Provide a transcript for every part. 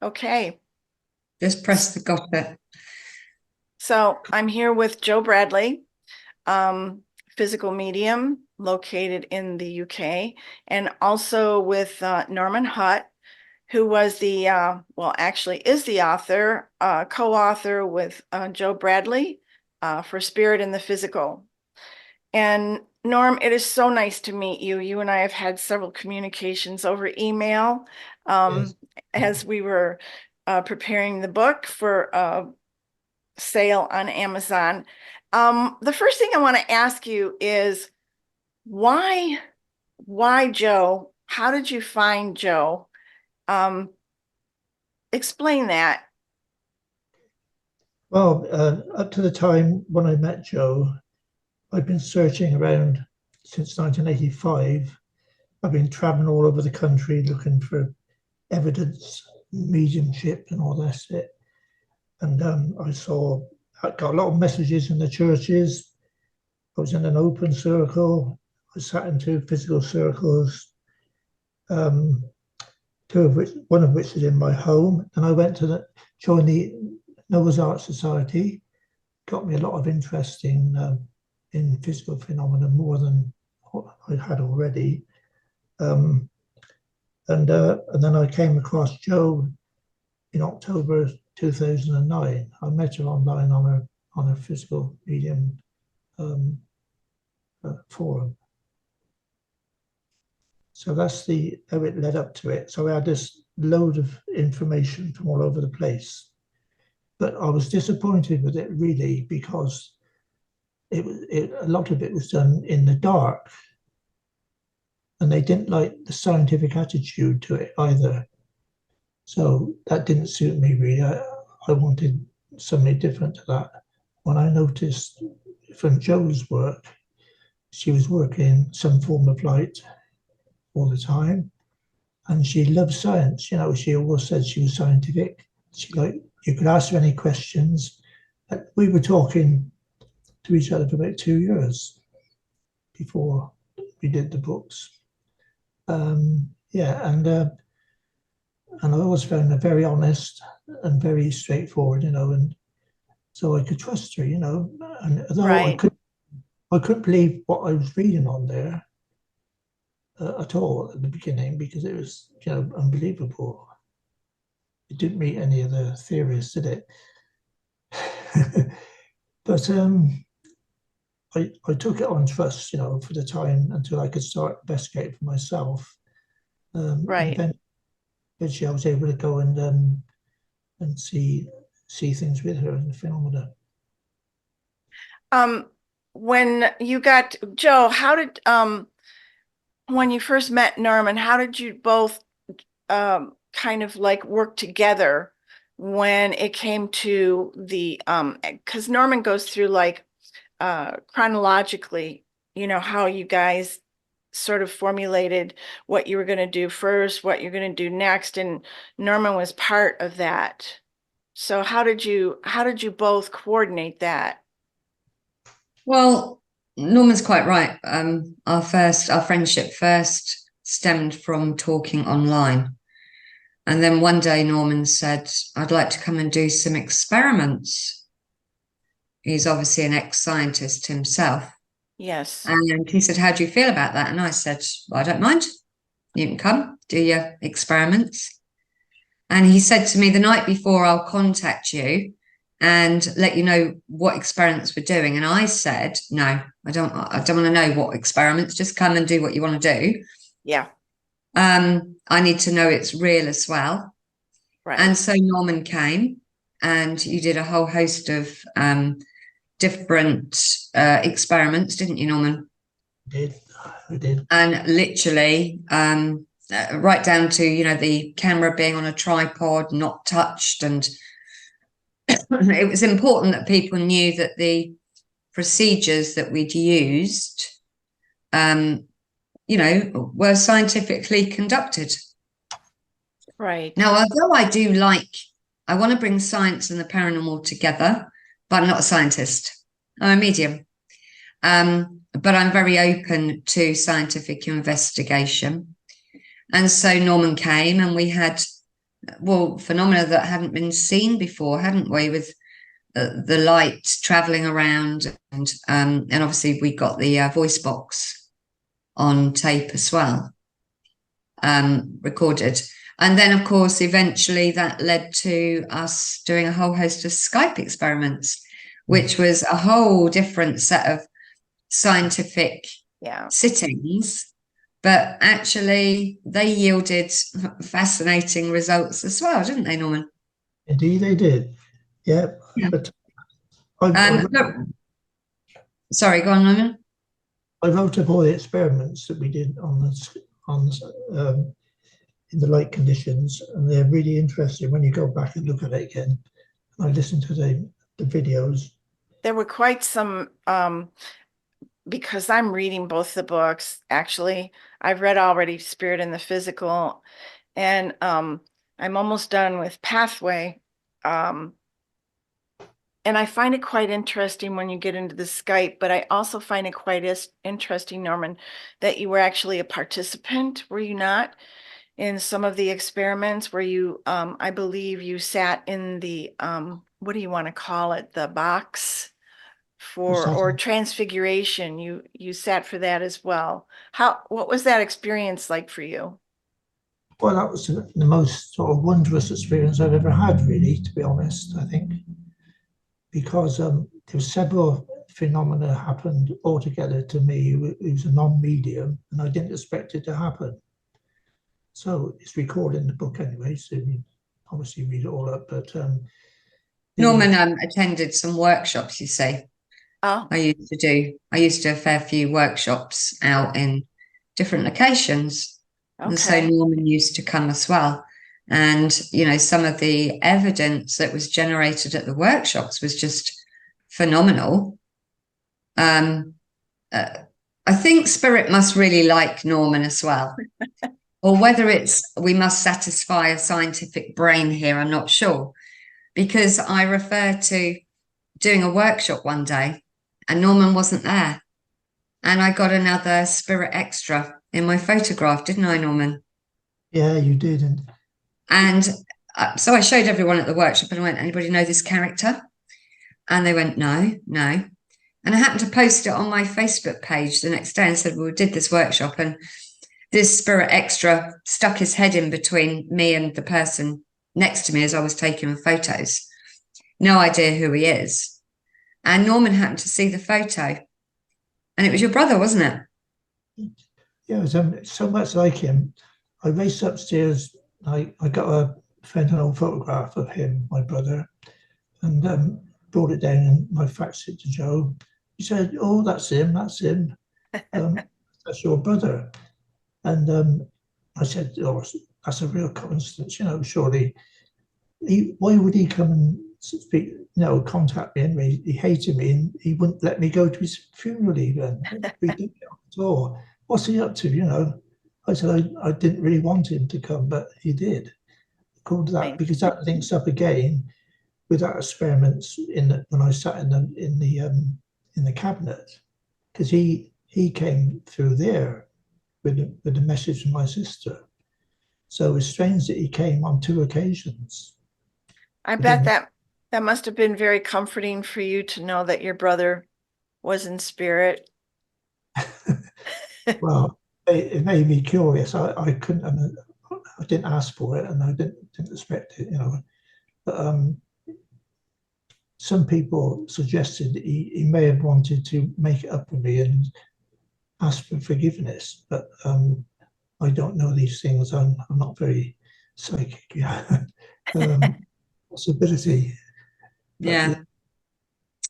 Okay, Just press the got it. so I'm here with Joe Bradley, um, physical medium located in the UK, and also with Norman Hutt, who was well, actually is the author, co-author with Joe Bradley for Spirit in the Physical. And Norm, it is so nice to meet you. You and I have had several communications over email Yes. as we were preparing the book for sale on Amazon. The first thing I want to ask you is why, why Joe? How did you find Joe? Um, Explain that. Well, up to the time when I met Joe, I've been searching around since 1985. I've been traveling all over the country looking for evidence, mediumship, and all that shit. And I got a lot of messages in the churches. I was in an open circle. I sat in two physical circles, um, one of which is in my home. And I went to join the Noah's Ark Society. Got me a lot of interest in physical phenomena more than what I had already. Um, and then I came across Joe in October 2009. I met her online on a physical medium um, forum. So that's the how it led up to it. So I had this load of information from all over the place, but I was disappointed with it really because a lot of it was done in the dark, and they didn't like the scientific attitude to it either. So that didn't suit me really. I wanted something different to that. When I noticed from Joe's work, she was working some form of light all the time, and she loved science. You know, she always said she was scientific. She like you could ask her any questions. We were talking to each other for about 2 years before we did the books. Yeah, and I always found her very honest and very straightforward, you know, and so I could trust her, you know. And although Right. I couldn't believe what I was reading on there at all at the beginning because it was, you know, unbelievable. It didn't meet any of the theories, did it? But I took it on trust, you know, for the time until I could start investigating for myself. And Right. eventually I was able to go and see things with her and the phenomena. Um, when you got Joe, how did when you first met Norman, how did you both kind of like work together when it came to the because Norman goes through like chronologically, you know, how you guys sort of formulated what you were going to do first, what you're going to do next, and Norman was part of that. So how did you both coordinate that? Well, Norman's quite right. Our friendship first stemmed from talking online. And then one day Norman said, I'd like to come and do some experiments. He's obviously an ex-scientist himself. Yes. And he said, how do you feel about that? And I said, well, I don't mind. You can come, do your experiments. And he said to me the night before, I'll contact you and let you know what experiments we're doing. And I said, no, I don't want to know what experiments. Just come and do what you want to do. Yeah. I need to know it's real as well. Right. And so Norman came and you did a whole host of different experiments, didn't you, Norman? I did. I did. And literally, right down to, you know, the camera being on a tripod, not touched. And it was important that people knew that the procedures that we'd used, you know, were scientifically conducted. Right. Now, although I want to bring science and the paranormal together, but I'm not a scientist. I'm a medium. But I'm very open to scientific investigation. And so Norman came and we had well, phenomena that hadn't been seen before, hadn't we? With the light traveling around, and obviously we got the voice box on tape as well, recorded. And then, of course, eventually that led to us doing a whole host of Skype experiments, which was a whole different set of scientific sittings. But actually, they yielded fascinating results as well, didn't they, Norman? Indeed, they did. Yeah, but sorry, go on, Norman. I wrote up all the experiments that we did in the light conditions, and they're really interesting when you go back and look at it again. I listened to the videos. There were quite some, because I'm reading both the books, actually. I've read already Spirit and the Physical, and I'm almost done with Pathway. And I find it quite interesting when you get into the Skype, but I also find it quite interesting, Norman, that you were actually a participant, were you not? In some of the experiments where you, I believe you sat in the, what do you want to call it? The box or transfiguration. You sat for that as well. What was that experience like for you? Well, that was the most sort of wondrous experience I've ever had, really, to be honest, I think. Because there were several phenomena happened altogether to me. It was a non-medium, and I didn't expect it to happen. So it's recorded in the book anyway, so you obviously read it all up. But Norman attended some workshops, you see. Oh. I used to do a fair few workshops out in different locations. Okay. And so Norman used to come as well. And, you know, some of the evidence that was generated at the workshops was just phenomenal. I think Spirit must really like Norman as well. Or whether it's we must satisfy a scientific brain here, I'm not sure. Because I refer to doing a workshop one day and Norman wasn't there. And I got another Spirit extra in my photograph, didn't I, Norman? Yeah, you did. And so I showed everyone at the workshop and I went, anybody know this character? And they went, no. And I happened to post it on my Facebook page the next day and said, well, we did this workshop and this Spirit extra stuck his head in between me and the person next to me as I was taking photos. No idea who he is. And Norman happened to see the photo. And it was your brother, wasn't it? Yeah, it was so much like him. I raced upstairs. I got a fentanyl photograph of him, my brother, and brought it down and I faxed it to Joe. He said, oh, that's him. That's your brother. And I said, oh, that's a real coincidence, you know, surely. Why would he come and speak, you know, contact me anyway? He hated me and he wouldn't let me go to his funeral even. We didn't get at all. What's he up to, you know? I said, I didn't really want him to come, but he did. According to that, because that links up again with that experiments when I sat in the cabinet, because he came through there with the message from my sister. So it's strange that he came on 2 occasions. I bet that must have been very comforting for you to know that your brother was in spirit. Well, it made me curious. I couldn't, I didn't ask for it, and I didn't expect it, you know. But some people suggested that he may have wanted to make it up with me and ask for forgiveness, but I don't know these things. I'm not very psychic. Yeah, possibility. Yeah.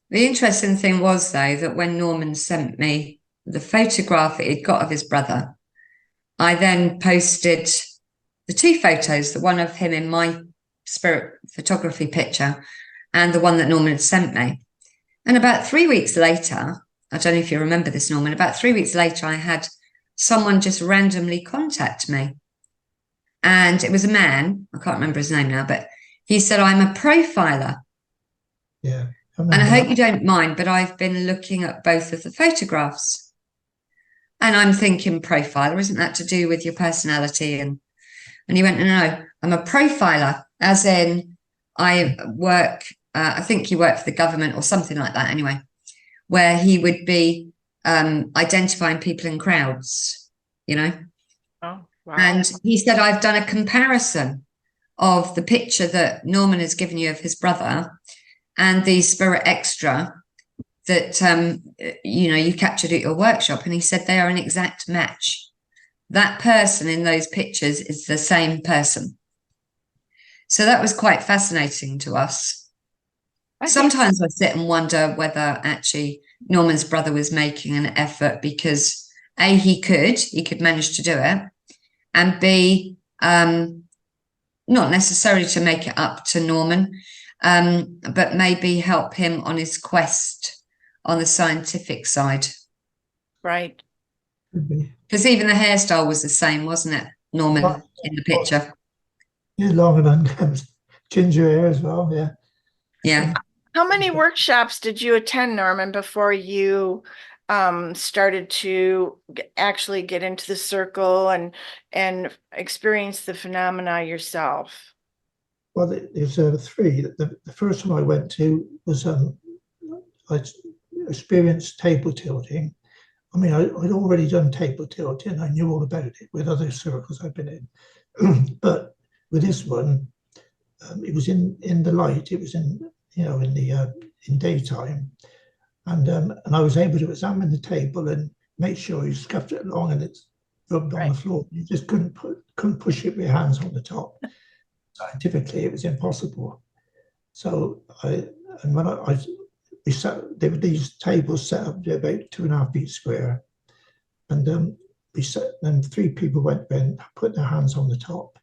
The interesting thing was, though, that when Norman sent me the photograph that he'd got of his brother, I then posted the 2 photos, the one of him in my Spirit photography picture and the one that Norman had sent me. And about 3 weeks later, I don't know if you remember this, Norman, about 3 weeks later, I had someone just randomly contact me. And it was a man, I can't remember his name now, but he said, I'm a profiler. Yeah. And I hope you don't mind, but I've been looking at both of the photographs. And I'm thinking, profiler, isn't that to do with your personality? And he went, no, I'm a profiler, as in I work, I think he worked for the government or something like that anyway, where he would be identifying people in crowds, you know. Oh, wow. And he said, I've done a comparison of the picture that Norman has given you of his brother and the Spirit Extra that you captured at your workshop. And he said they are an exact match. That person in those pictures is the same person. So that was quite fascinating to us. Sometimes I sit and wonder whether actually Norman's brother was making an effort because A, he could manage to do it, and B, not necessarily to make it up to Norman, but maybe help him on his quest on the scientific side. Right. Because even the hairstyle was the same, wasn't it, Norman, in the picture? Yeah, long and unkempt, ginger hair as well. Yeah. Yeah. How many workshops did you attend, Norman, before you started to actually get into the circle and experience the phenomena yourself? Well, there's three. The first one I went to was I experienced table tilting. I mean, I'd already done table tilting. I knew all about it with other circles I've been in. But with this one, it was in the light. It was in in daytime, and I was able to examine the table and make sure you scuffed it along and it's rubbed on the floor. You just couldn't push it with your hands on the top. Scientifically, it was impossible. So we sat, there were these tables set up about 2.5 feet square, and we sat. Then 3 people went in, put their hands on the top.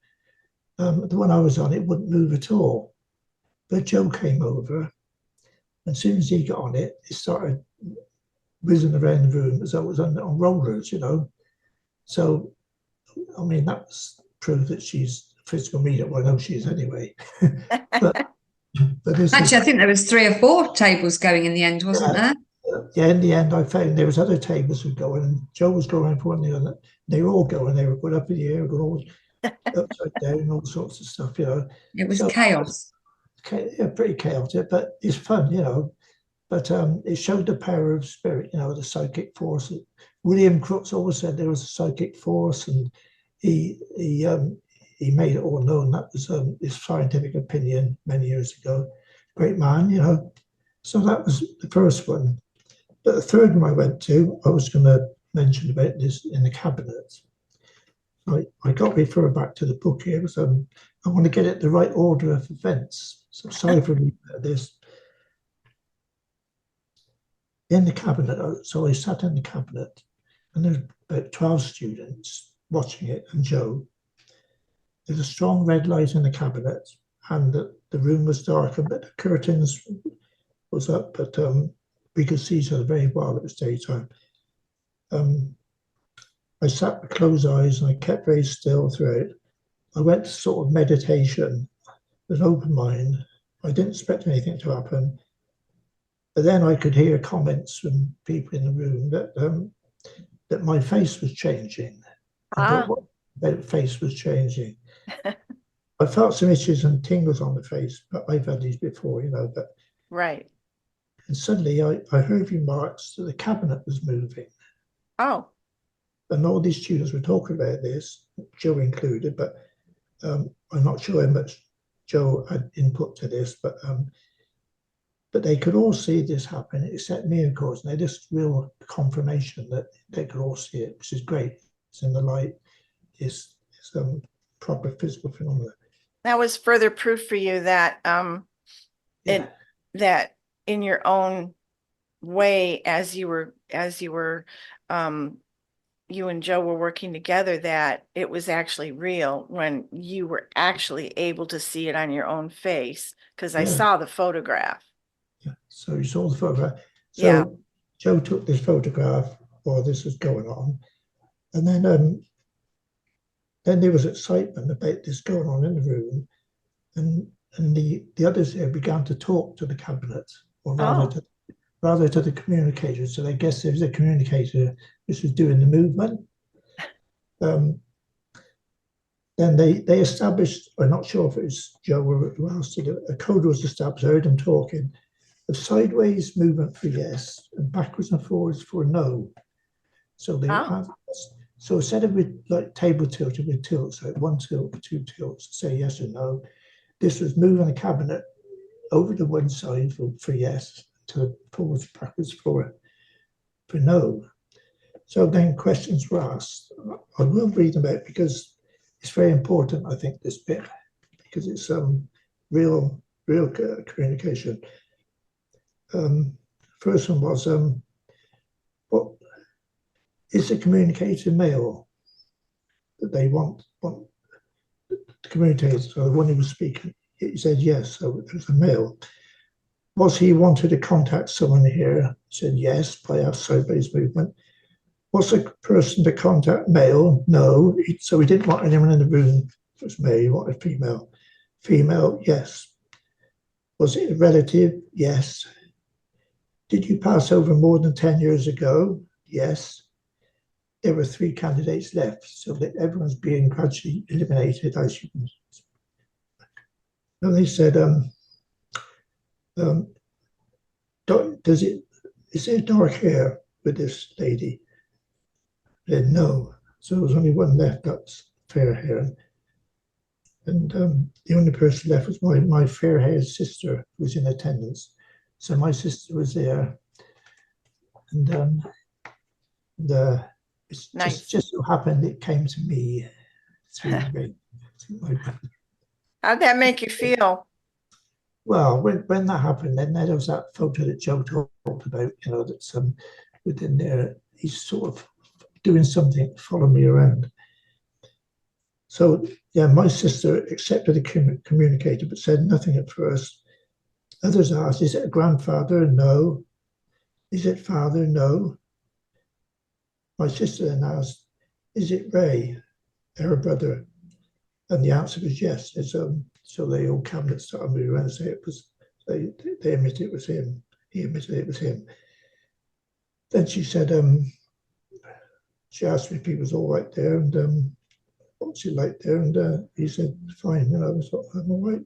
The one I was on, it wouldn't move at all. But Joe came over, and as soon as he got on it, it started whizzing around the room as though it was on rollers, So, I mean, that's proof that she's a physical medium. Well, I know she is anyway. but Actually, I think there was 3 or 4 tables going in the end, wasn't there? Yeah, in the end, I found there was other tables were going, and Joe was going for one the other. They were all going. They were going up in the air, going all upside down, and all sorts of stuff. It was chaos. Yeah, pretty chaotic, but it's fun, But it showed the power of spirit, the psychic force. William Crookes always said there was a psychic force, and he made it all known. That was his scientific opinion many years ago. Great man, So that was the first one. But the third one I went to, I was going to mention about this in the cabinet. I got referred back to the book here. It was, I want to get it the right order of events. So sorry for this. In the cabinet, so I sat in the cabinet, and there's about 12 students watching it, and Joe. There's a strong red light in the cabinet, and the room was dark, but the curtains was up, but we could see each other very well. It was daytime. I sat with closed eyes, and I kept very still throughout. I went to sort of meditation with an open mind. I didn't expect anything to happen. But then I could hear comments from people in the room that my face was changing. I thought, what about face was changing? I felt some itches and tingles on the face, but I've had these before, But right. And suddenly I heard remarks that the cabinet was moving. Oh. And all these students were talking about this, Joe included, but I'm not sure how much Joe had input to this, but they could all see this happen, except me, of course. And they just real confirmation that they could all see it, which is great. It's in the light. It's proper physical phenomena. That was further proof for you that that in your own way, as you were you and Joe were working together, that it was actually real when you were actually able to see it on your own face, because I saw the photograph. Yeah. So you saw the photograph. So Joe took this photograph while this was going on, and then there was excitement about this going on in the room, and the others there began to talk to the cabinet, or rather to the communicator. So I guess there was a communicator which was doing the movement. then they established, I'm not sure if it was Joe or who else did it, a code was established. I heard them talking of sideways movement for yes and backwards and forwards for no. So they so instead of with like table tilted with tilts, like one tilt, two tilts, say yes or no, this was moving the cabinet over to one side for yes, to forwards, backwards for no. So then questions were asked. I will read them out because it's very important, I think, this bit, because it's real communication. First one was, what is the communicator male that they want to communicate? So the one who was speaking, he said yes, so it was a male. Was he wanted to contact someone here? He said yes, by our sideways movement. Was the person to contact male? No. So he didn't want anyone in the room. If it was male, he wanted female. Female, yes. Was it a relative? Yes. Did you pass over more than 10 years ago? Yes. There were 3 candidates left, so that everyone's being gradually eliminated as you can. And they said, is there dark hair with this lady? Said no. So there was only one left, that's fair hair. And the only person left was my fair haired sister, who was in attendance. So my sister was there. And it's Nice. just so happened it came to me through How'd that make you feel? Well, when that happened, then there was that photo that Joe talked about, that's within there. He's sort of doing something, follow me around. So, yeah, my sister accepted the communicator, but said nothing at first. Others asked, is it a grandfather? No. Is it father? No. My sister then asked, is it Ray, her brother? And the answer was yes. So the old cabinet started moving around and say it was, they admitted it was him. He admitted it was him. Then she said, she asked me if he was all right there, and what's he like there? And he said, fine. And I was like, I'm all right.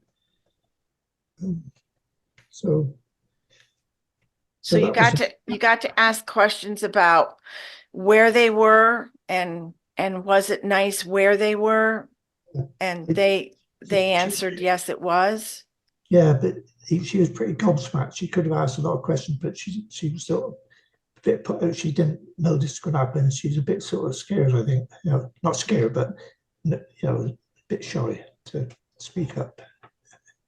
So you got to ask questions about where they were and was it nice where they were? And they answered yes, it was. Yeah, but she was pretty gobsmacked. She could have asked a lot of questions, but she was sort of a bit put out. She didn't know this could happen. She's a bit sort of scared, I think. Not scared, but a bit shy to speak up.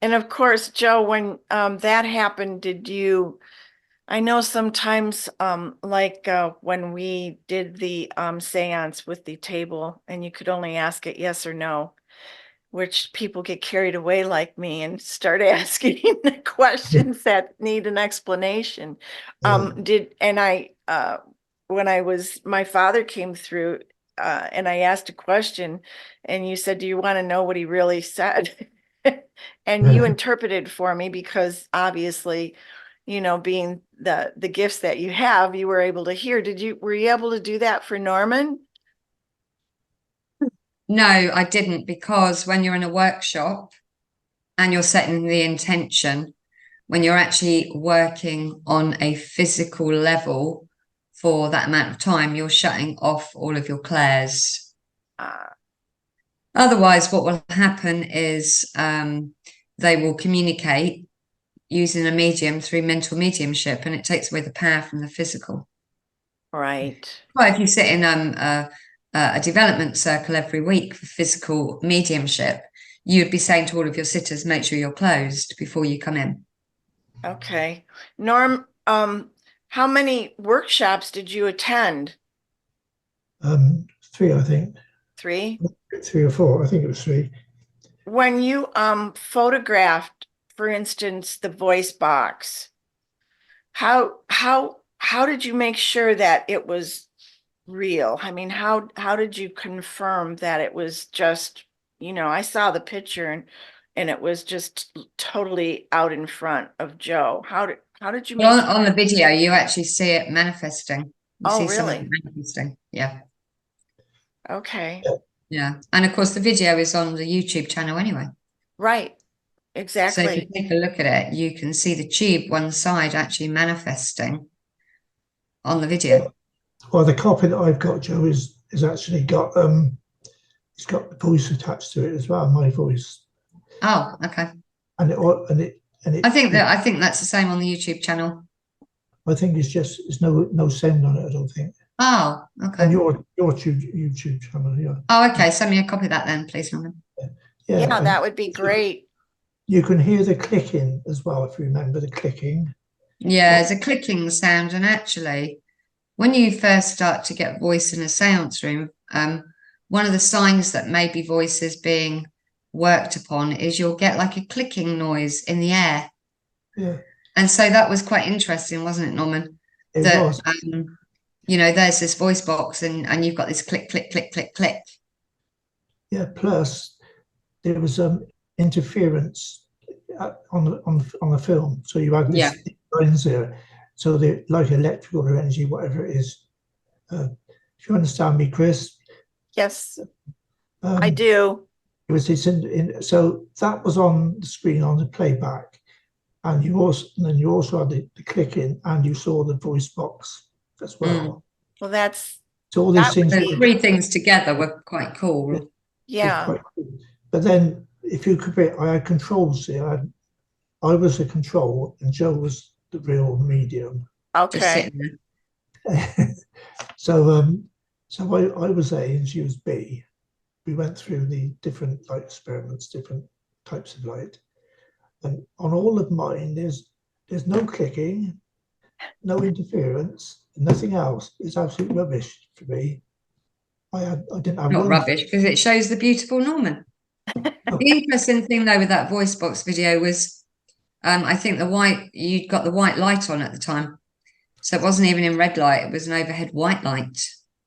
And of course, Joe, when that happened, did you? I know sometimes, when we did the seance with the table, and you could only ask it yes or no, which people get carried away like me and start asking the questions that need an explanation. My father came through and I asked a question and you said, do you want to know what he really said? And you interpreted for me because obviously, being the gifts that you have, you were able to hear. Were you able to do that for Norman? No, I didn't, because when you're in a workshop and you're setting the intention, when you're actually working on a physical level for that amount of time, you're shutting off all of your clairs. Otherwise, what will happen is they will communicate using a medium through mental mediumship, and it takes away the power from the physical. Right. Well, if you sit in a development circle every week for physical mediumship, you'd be saying to all of your sitters, make sure you're closed before you come in. Okay. Norm, how many workshops did you attend? 3, I think. 3? 3 or 4, I think it was 3. When you photographed, for instance, the voice box, how did you make sure that it was real? I mean, how did you confirm that it was just, I saw the picture and it was just totally out in front of Joe. How did you make Well, on the video, you actually see it manifesting. You Oh, see really? something manifesting. Yeah. Okay. Yeah. And of course, the video is on the YouTube channel anyway. Right, So if you exactly. take a look at it, you can see the tube one side actually manifesting on the video. Well, the copy that I've got, Joe, is actually got it's got the voice attached to it as well, my voice, Oh, okay. and it. I think that's the same on the YouTube channel. I think it's no sound on it. I don't think Oh, on okay. your YouTube channel. Yeah, Oh, okay. Send me a copy of that then, please, Norman. Yeah, and that would be great. you can hear the clicking as well if you remember the clicking. Yeah, there's a clicking sound, and actually, when you first start to get voice in a seance room, one of the signs that maybe voice is being worked upon is you'll get like a clicking noise in the air. Yeah, And so that was quite interesting, wasn't it, Norman? it That was. there's this voice box and you've got this click, click, click, click, click. Yeah. Plus, there was interference on the film, so you had Yeah. these lines there. So they like electrical or energy, whatever it is. If you understand me, Chris. Yes, I Um, do. it was this so that was on the screen on the playback, and you also had the clicking, and you saw the voice box as well. Well, So all these that would things So be, three things together were quite cool. was yeah, quite cool. But then, if you compare, I had controls here. I was the control, and Joe was the real medium. Just okay. sitting there. So I was A and she was B. We went through the different light experiments, different types of light, and on all of mine, there's no clicking, no interference, nothing else. It's absolute rubbish for me. I didn't have Not one. rubbish, because it shows the beautiful Norman. The interesting thing though with that voice box video was I think you'd got the white light on at the time. So it wasn't even in red light, it was an overhead white light.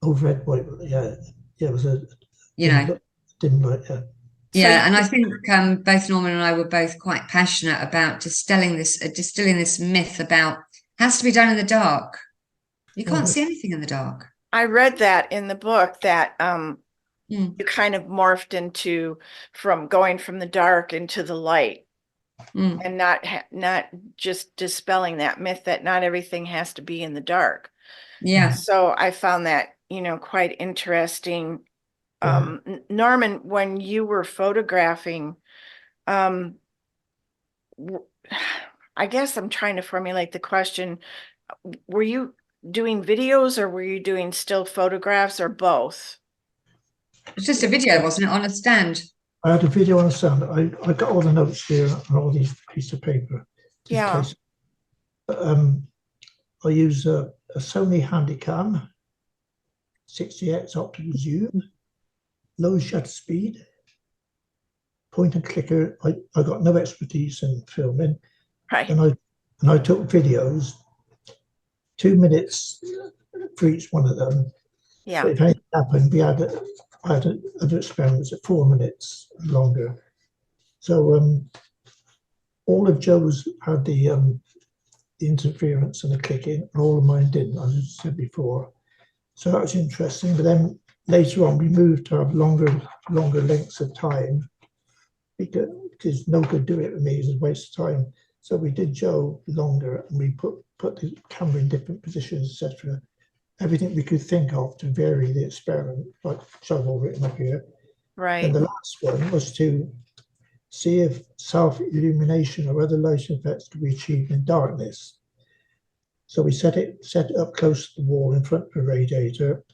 Overhead white, yeah, it was a You know. dim light, yeah. So Yeah, and I think both Norman and I were both quite passionate about distilling this myth about has to be done in the dark. You can't see anything in the dark. I read that in the book that Mm. you kind of morphed from going from the dark into the light, and not just dispelling that myth that not everything has to be in the dark. Yeah. So I found that, quite interesting. Norman, when you were photographing, I guess I'm trying to formulate the question. Were you doing videos or were you doing still photographs or both? It's just a video, wasn't it, on a stand? I had a video on a stand. I got all the notes here on all these pieces of paper. Yeah. I use a Sony Handycam, 60x optical zoom, low shutter speed, point and clicker. I got no expertise in filming, Right. and I took videos, 2 minutes for each one of them. Yeah. But if anything happened, I had other experiments at 4 minutes longer. So all of Joe's had the interference and the clicking, and all of mine didn't, as I said before. So that was interesting. But then later on, we moved to have longer lengths of time because no good doing it with me, it was a waste of time. So we did Joe longer, and we put the camera in different positions, etc. Everything we could think of to vary the experiment, like Joe all written up here. Right. And the last one was to see if self-illumination or other lighting effects could be achieved in darkness. So we set it up close to the wall in front of the radiator,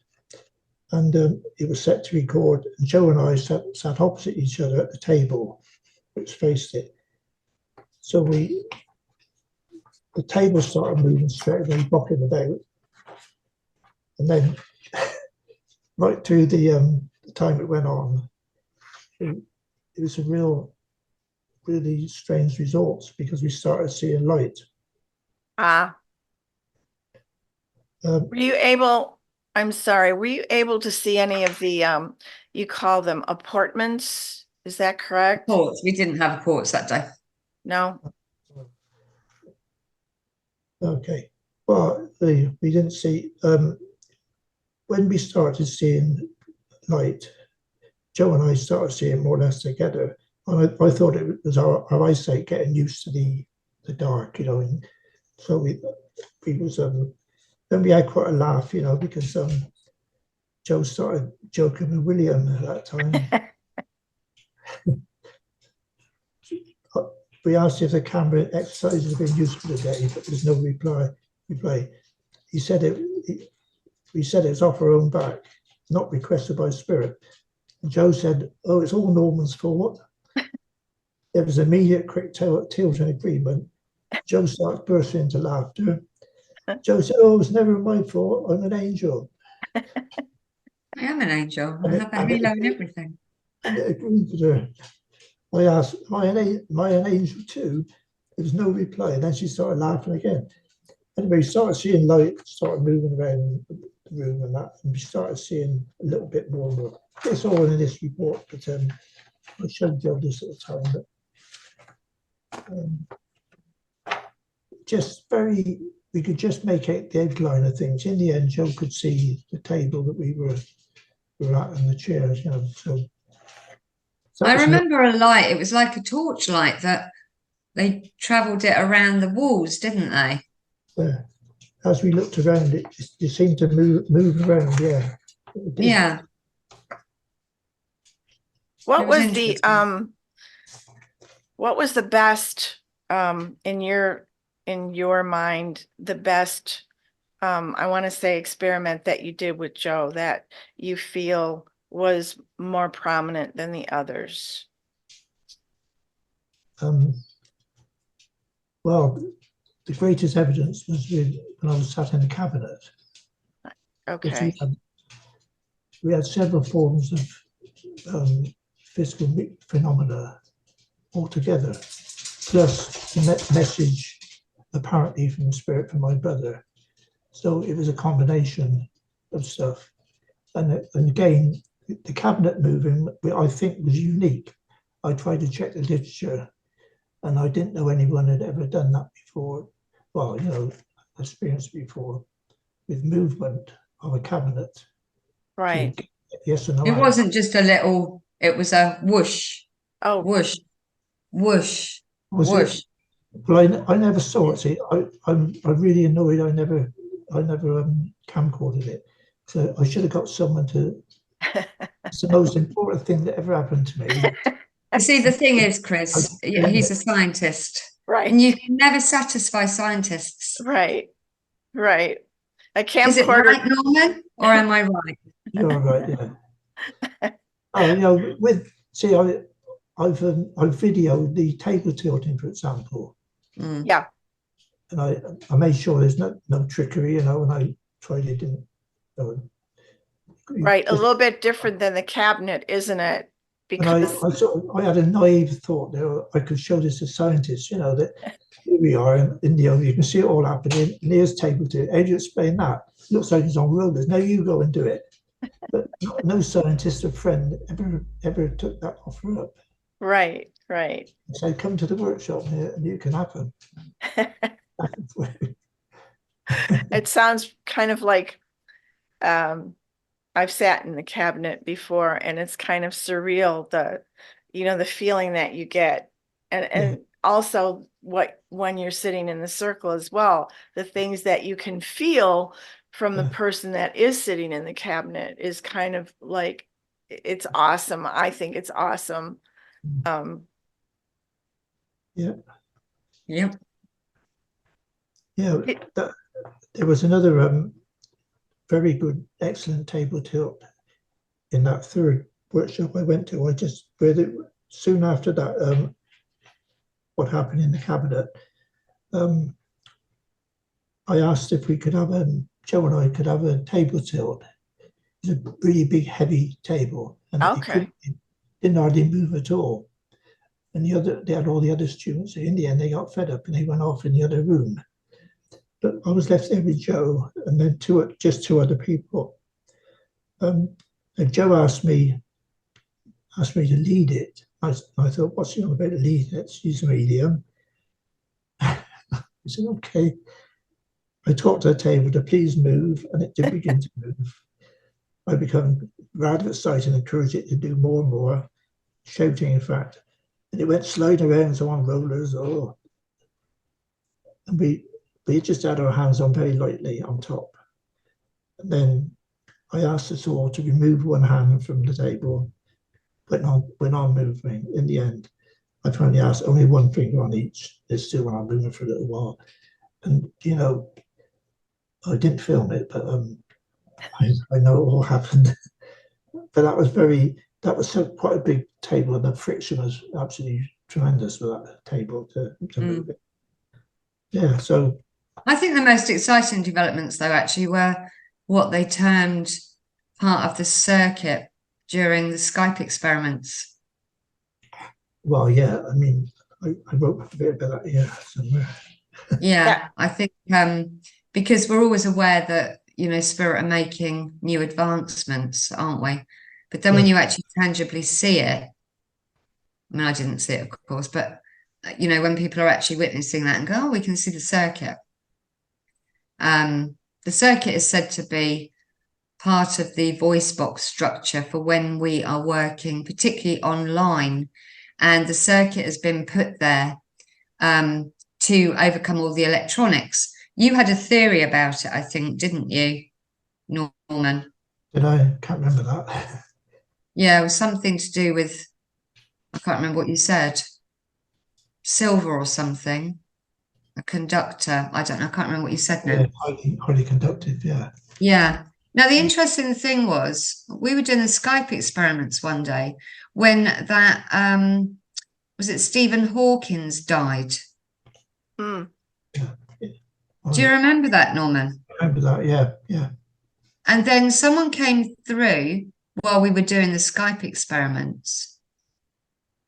and it was set to record. And Joe and I sat opposite each other at the table, which faced it. So the table started moving straight away, rocking about, and then right through the time it went on, it was a really strange results because we started seeing light. Were you able, I'm sorry, were you able to see any of the, you call them apportments? Is that correct? Ports. We didn't have ports that day. No? Okay. Well, we didn't see, when we started seeing light, Joe and I started seeing more or less together. And I thought it was our eyesight getting used to the dark, you know. And so we was then we had quite a laugh, you know, because Joe started joking with William at that time. We asked if the camera exercise had been used for the day, but there's no reply. He said it. We said it's off our own back, not requested by spirit. And Joe said, "Oh, it's all Norman's fault." There was immediate quick tilt and agreement. Joe starts bursting into laughter. Joe said, "Oh, it's never my fault. I'm an angel." I am an angel. I And have a halo and everything. And it agreed with her. I asked, am I an angel too? There was no reply. And then she started laughing again. Anyway, we started seeing light, started moving around the room and that, and we started seeing a little bit more and more. It's all in this report, but I showed Joe this at the time. But just we could just make out the outline of things. In the end, Joe could see the table that we were at and the chairs, you know. So I remember a light. It was like a torchlight that they travelled it around the walls, didn't they? Yeah. As we looked around, it seemed to move around. Yeah. Yeah. What It was was the interesting. what was the best in your mind, the best I want to say experiment that you did with Joe that you feel was more prominent than the others? Well, the greatest evidence was when I was sat in the cabinet. Okay. We had several forms of physical phenomena altogether, plus the message apparently from the spirit from my brother. So it was a combination of stuff. And again, the cabinet moving, I think, was unique. I tried to check the literature, and I didn't know anyone had ever done that before. Well, you know, experienced before with movement of a cabinet. Right. Yes or no. It wasn't just a little, it was a whoosh, Oh, whoosh, whoosh, Was whoosh. it? Well, I never saw it. See, I'm really annoyed. I never camcorded it. So I should have got someone to. It's the most important thing that ever happened to me. You see, the thing is, Chris, he's a scientist, right. and you can never satisfy scientists. Right. Right. A Is it camcorder. right, Norman, or am I right? You're right. Yeah. Oh, you know, I've videoed the table tilting, for example. Mm. Yeah. And I made sure there's no trickery, you know, and I tried it. Didn't. Right. A little bit different than the cabinet, isn't it? Because I had a naive thought that I could show this to scientists, you know, that here we are in the you can see it all happening, and here's table to it. How do you explain that? It looks like it's on rollers. Now you go and do it. But no scientist or friend ever took that offer up. right. So come to the workshop and you can happen. It sounds kind of like I've sat in the cabinet before, and it's kind of surreal, the feeling that you get, and also when you're sitting in the circle as well, the things that you can feel from the person that is sitting in the cabinet is kind of like, it's awesome. I think it's awesome. Yeah. Yep. Yeah. There was another very good, excellent table tilt in that third workshop I went to. Soon after that, what happened in the cabinet, I asked if we could have Joe and I could have a table tilt. It's a really big, heavy table, and Okay. it didn't hardly move at all. And they had all the other students. In the end, they got fed up and they went off in the other room. But I was left there with Joe and then just two other people. And Joe asked me to lead it. I thought, what's he on about to lead it? She's a medium. I said, okay. I talked to the table to please move, and it did begin to move. I become rather excited and encourage it to do more and more, shouting, in fact. And it went sliding around, so on rollers, and we just had our hands on very lightly on top. And then I asked us all to remove one hand from the table, went on moving. In the end, I finally asked only one finger on each. It's still on moving for a little while. And, you know, I didn't film it, but I know it all happened. But that was quite a big table, and the friction was absolutely tremendous for that table to move it. Yeah, so I think the most exciting developments, though, actually were what they termed part of the circuit during the Skype experiments. well, yeah, I mean, I wrote a bit about that here somewhere. Yeah, I think because we're always aware that, you know, spirit are making new advancements, aren't we? But then when you actually tangibly see it, I mean, I didn't see it, of course, but, you know, when people are actually witnessing that and go, oh, we can see the circuit. The circuit is said to be part of the voice box structure for when we are working, particularly online. And the circuit has been put there to overcome all the electronics. You had a theory about it, I think, didn't you, Norman? Did I? Can't remember that. Yeah, it was something to do with, I can't remember what you said, silver or something, a conductor. I don't know, I can't remember what you said now. Yeah, highly conductive, yeah. Yeah. Now, the interesting thing was, we were doing the Skype experiments one day when that, was it Stephen Hawkins died? Mm. Do you remember that, Norman? I remember that, yeah. And then someone came through while we were doing the Skype experiments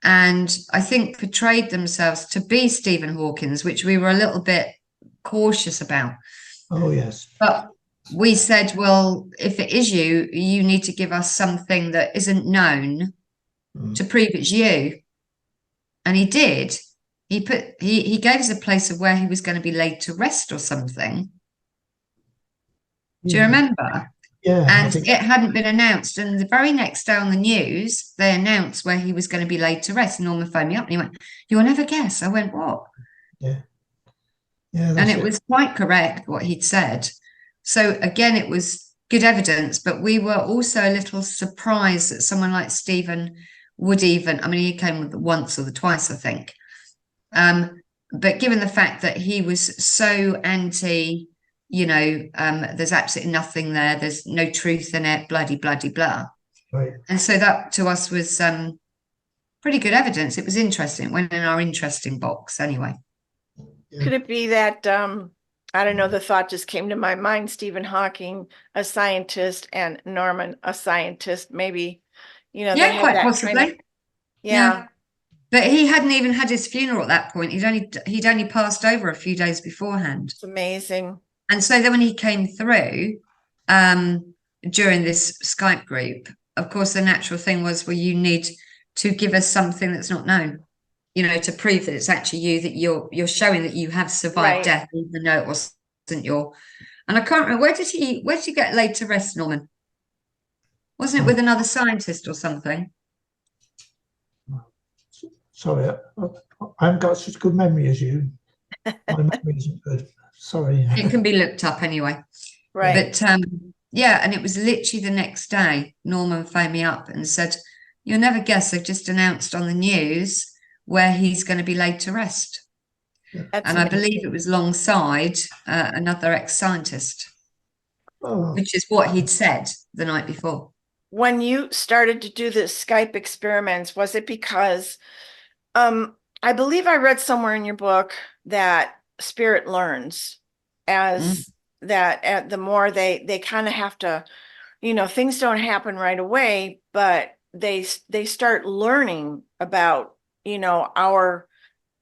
and I think portrayed themselves to be Stephen Hawkins, which we were a little bit cautious about. Oh, yes. But we said, well, if it is you, you need to give us something that isn't known to prove it's you. And he did. He gave us a place of where he was going to be laid to rest or something. Do you remember? Yeah. And it hadn't been announced. And the very next day on the news, they announced where he was going to be laid to rest. And Norman phoned me up and he went, you'll never guess. I went, what? Yeah. Yeah. And it was quite correct what he'd said. So again, it was good evidence, but we were also a little surprised that someone like Stephen would even, I mean, he came once or twice, I think. But given the fact that he was so anti, you know, there's absolutely nothing there, there's no truth in it, bloody, bloody, blah. Right. And so that to us was pretty good evidence. It was interesting. It went in our interesting box anyway. Could it be that, I don't know, the thought just came to my mind, Stephen Hawking, a scientist, and Norman, a scientist, maybe, you know, they Yeah, had quite that possibly. kind of, yeah. But he hadn't even had his funeral at that point. He'd only passed over a few days beforehand. It's amazing. And so then when he came through during this Skype group, of course, the natural thing was, well, you need to give us something that's not known, you know, to prove that it's actually you, that you're showing that you have survived death, even though it wasn't your. And I can't remember, where did he get laid to rest, Norman? Wasn't it with another scientist or something? Sorry, I haven't got such good memory as you. My memory isn't good. Sorry. It can be looked up anyway. Right. But yeah, and it was literally the next day, Norman phoned me up and said, you'll never guess, they've just announced on the news where he's going to be laid to rest. And I believe it was alongside another ex-scientist, which is what he'd said the night before. When you started to do the Skype experiments, was it because, I believe I read somewhere in your book that spirit learns as that the more they kind of have to, you know, things don't happen right away, but they start learning about, you know, our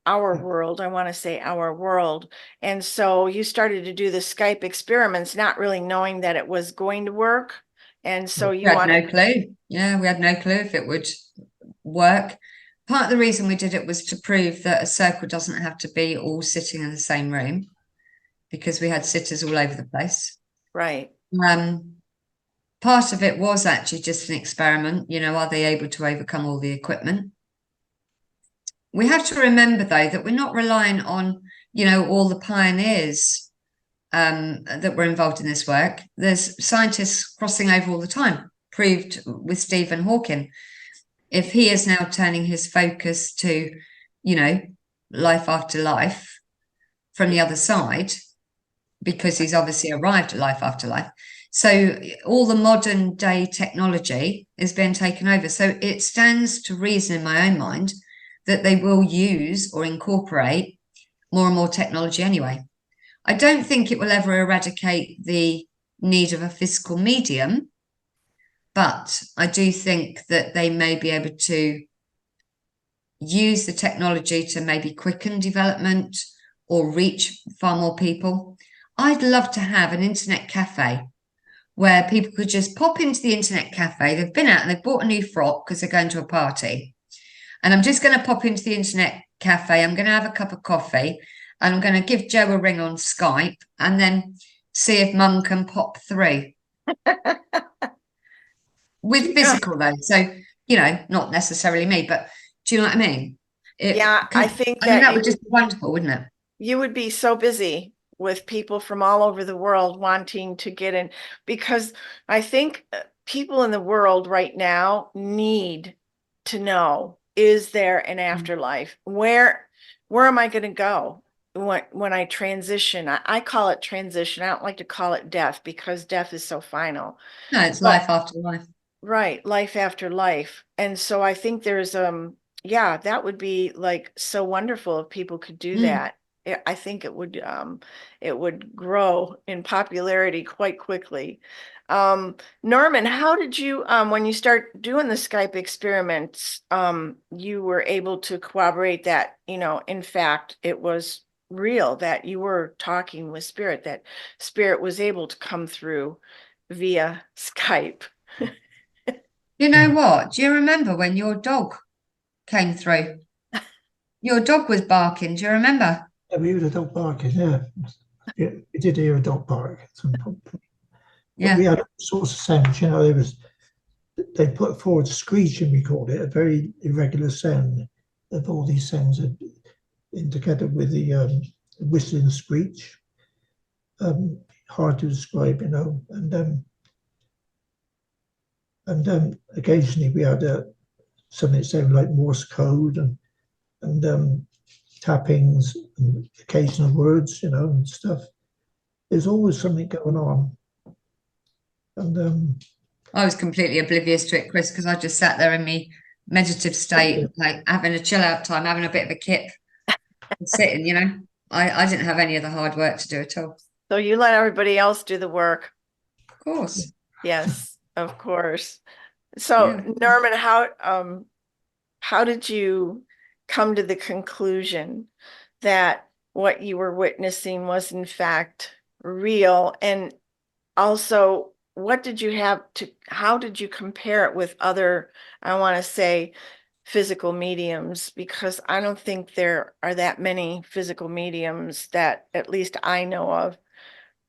world. I want to say our world. And so you started to do the Skype experiments, not really knowing that it was going to work. And so we had no clue. Yeah, we had no clue if it would work. Part of the reason we did it was to prove that a circle doesn't have to be all sitting in the same room, because we had sitters all over the place. Right. part of it was actually just an experiment. You know, are they able to overcome all the equipment? We have to remember, though, that we're not relying on, you know, all the pioneers that were involved in this work. There's scientists crossing over all the time, proved with Stephen Hawking. If he is now turning his focus to, you know, life after life from the other side, because he's obviously arrived at life after life. So all the modern day technology is being taken over. So it stands to reason in my own mind that they will use or incorporate more and more technology anyway. I don't think it will ever eradicate the need of a physical medium, but I do think that they may be able to use the technology to maybe quicken development or reach far more people. I'd love to have an internet cafe where people could just pop into the internet cafe. They've been out and they've bought a new frock because they're going to a party. And I'm just going to pop into the internet cafe. I'm going to have a cup of coffee and I'm going to give Joe a ring on Skype and then see if Mum can pop through. With physical though. So, you know, not necessarily me, but do you know what I mean? I think that would just be wonderful, wouldn't it? You would be so busy with people from all over the world wanting to get in, because I think people in the world right now need to know, is there an afterlife? Where am I going to go when I transition? I call it transition. I don't like to call it death because death is so final. No, it's life after life. Right, life after life. And so I think there's yeah, that would be like so wonderful if people could do that. I think it would grow in popularity quite quickly. Norman, how did you when you start doing the Skype experiments, you were able to corroborate that, you know, in fact, it was real, that you were talking with spirit, that spirit was able to come through via Skype? You know what? Do you remember when your dog came through? Your dog was barking. Do you remember? Yeah, we heard a dog barking, yeah. We did hear a dog bark at some point. Yeah. We had all sorts of sounds, you know, they put forward screeching, we called it, a very irregular sound of all these sounds in together with the whistling screech. Hard to describe, you know, and occasionally we had something that sounded like Morse code and tappings and occasional words, you know, and stuff. There's always something going on. And I was completely oblivious to it, Chris, because I just sat there in my meditative state, like having a chill out time, having a bit of a kip, and sitting, you know. I didn't have any of the hard work to do at all. So you let everybody else do the work. Of course. Yes, of course. So Yeah. Norman, how did you come to the conclusion that what you were witnessing was in fact real? And also, how did you compare it with other, I want to say, physical mediums? Because I don't think there are that many physical mediums that at least I know of.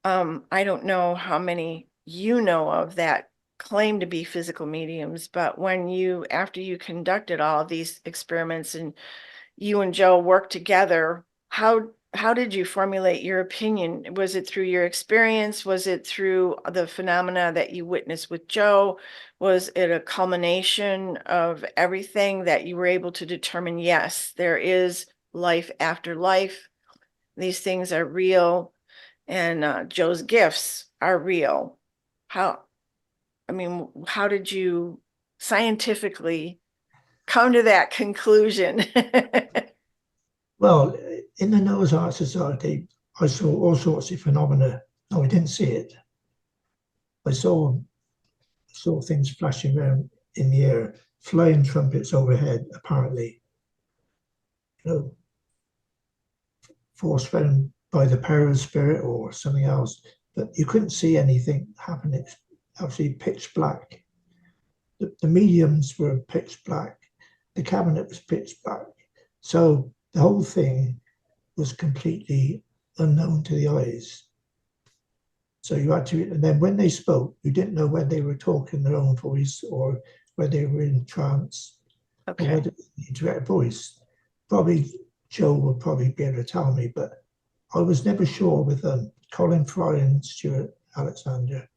I don't know how many you know of that claim to be physical mediums, but after you conducted all of these experiments and you and Joe worked together, how did you formulate your opinion? Was it through your experience? Was it through the phenomena that you witnessed with Joe? Was it a culmination of everything that you were able to determine, yes, there is life after life? These things are real, and Joe's gifts are real. How did you scientifically come to that conclusion? well, in the Noah's Ark Society, I saw all sorts of phenomena. No, I didn't see it. I saw things flashing around in the air, flying trumpets overhead, apparently, you know, force found by the power of spirit or something else. But you couldn't see anything happening. It's actually pitch black. The mediums were pitch black. The cabinet was pitch black. So the whole thing was completely unknown to the eyes. So you had to, and then when they spoke, you didn't know whether they were talking their own voice or whether they were in trance or Okay. whether it was the direct voice. Probably Joe will probably be able to tell me, but I was never sure with Colin Fry and Stuart Alexander.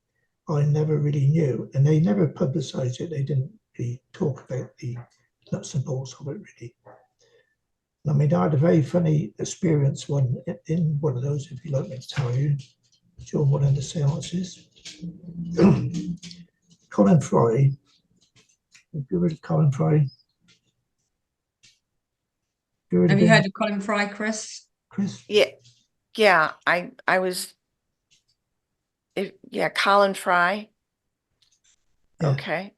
I never really knew, and they never publicised it. They didn't really talk about the nuts and bolts of it, really. I mean, I had a very funny experience in one of those, if you'd like me to tell you, during one of the seances. Colin Fry, have you heard of Colin Fry? Have you heard of Colin Fry, Chris? Chris? Yeah, I was, Colin Fry. Yeah. Okay.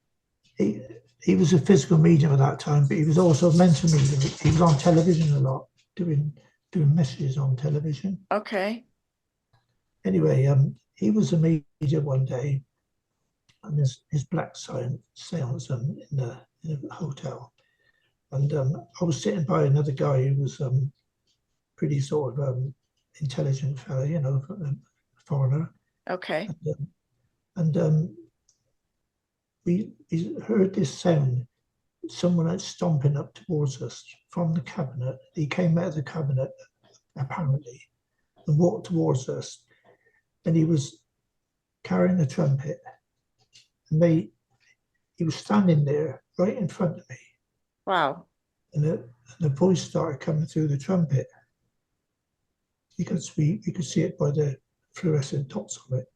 He was a physical medium at that time, but he was also a mental medium. He was on television a lot, doing messages on television. Okay. Anyway, he was a medium one day, and his black seance in a hotel, and I was sitting by another guy who was pretty sort of intelligent fella, you know, a foreigner. Okay. And we heard this sound, someone else stomping up towards us from the cabinet. He came out of the cabinet, apparently, and walked towards us. And he was carrying a trumpet. And he was standing there right in front of me. Wow. And the voice started coming through the trumpet. Because we could see it by the fluorescent dots on it.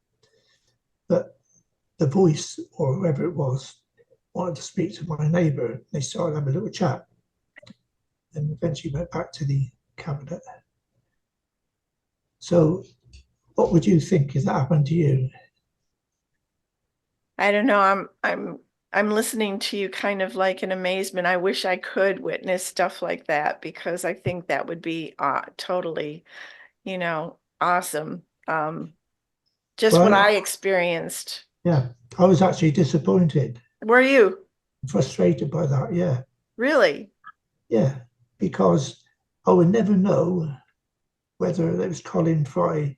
But the voice, or whoever it was, wanted to speak to my neighbour. They started having a little chat, and eventually went back to the cabinet. So, what would you think if that happened to you? I don't know. I'm listening to you kind of like in amazement. I wish I could witness stuff like that because I think that would be totally, awesome. Just what I experienced. Yeah, I was actually disappointed. Were you? Frustrated by that, yeah. Really? Yeah, because I would never know whether it was Colin Fry,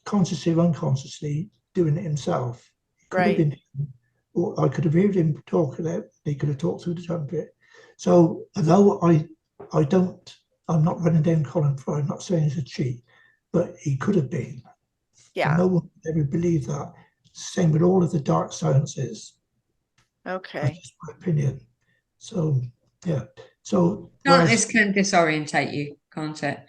consciously or unconsciously doing it himself. It could have been him, or I could have heard him talking out. He could have talked through the trumpet. So although I'm not running down Colin Fry, I'm not saying he's a cheat, but he could have been. Yeah. And no one would ever believe that. Same with all of the dark sciences. Okay. That's just my opinion. So, yeah. So Darkness can disorientate you, can't it?